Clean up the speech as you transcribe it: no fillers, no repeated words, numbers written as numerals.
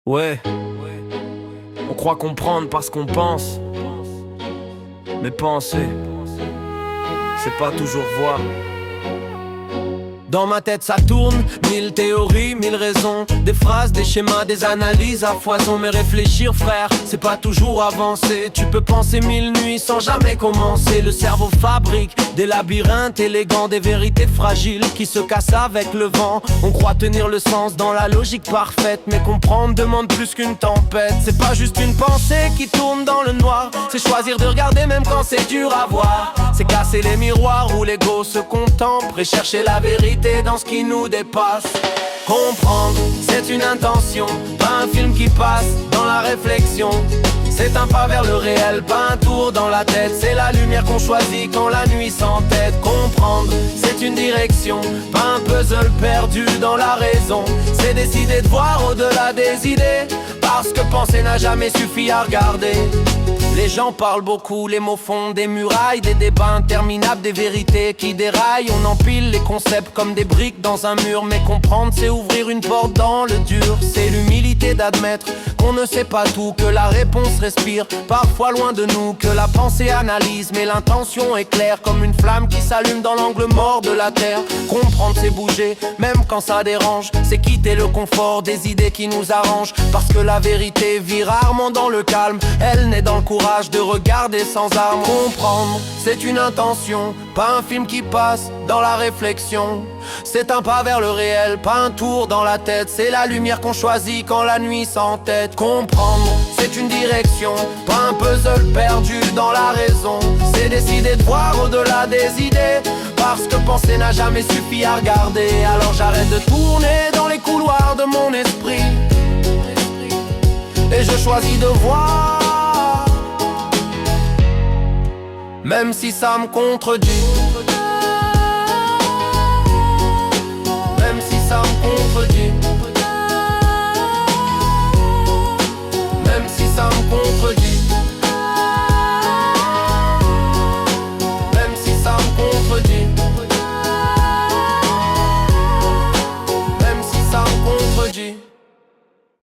Ouais, on croit comprendre parce qu'on pense. Mais penser, c'est pas toujours voir. Dans ma tête ça tourne, 1000 théories, 1000 raisons. Des phrases, des schémas, des analyses à foison. Mais réfléchir frère, c'est pas toujours avancer. Tu peux penser 1000 nuits sans jamais commencer. Le cerveau fabrique des labyrinthes élégants, des vérités fragiles qui se cassent avec le vent. On croit tenir le sens dans la logique parfaite, mais comprendre demande plus qu'une tempête. C'est pas juste une pensée qui tourne dans le noir, c'est choisir de regarder même quand c'est dur à voir. C'est casser les miroirs où l'ego se contemple et chercher la vérité dans ce qui nous dépasse. Comprendre, c'est une intention, pas un film qui passe dans la réflexion. C'est un pas vers le réel, pas un tour dans la tête. C'est la lumière qu'on choisit quand la nuit s'entête. Comprendre, c'est une direction, pas un puzzle perdu dans la raison. C'est décider de voir au-delà des idées, parce que penser n'a jamais suffi à regarder. Les gens parlent beaucoup, les mots font des murailles, des débats interminables, des vérités qui déraillent. On empile les concepts comme des briques dans un mur, mais comprendre c'est ouvrir une porte dans le dur. C'est l'humilité d'admettre qu'on ne sait pas tout, que la réponse respire parfois loin de nous, que la pensée analyse mais l'intention est claire, comme une flamme qui s'allume dans l'angle mort de la terre. Comprendre c'est bouger, même quand ça dérange, c'est quitter le confort des idées qui nous arrangent, parce que la vérité vit rarement dans le calme, elle naît dans le courage de regarder sans armes. Comprendre, c'est une intention, pas un film qui passe dans la réflexion. C'est un pas vers le réel, pas un tour dans la tête. C'est la lumière qu'on choisit quand la nuit s'entête. Comprendre, c'est une direction, pas un puzzle perdu dans la raison. C'est décider de voir au-delà des idées, parce que penser n'a jamais suffi à regarder. Alors j'arrête de tourner dans les couloirs de mon esprit, et je choisis de voir, même si ça me contredit.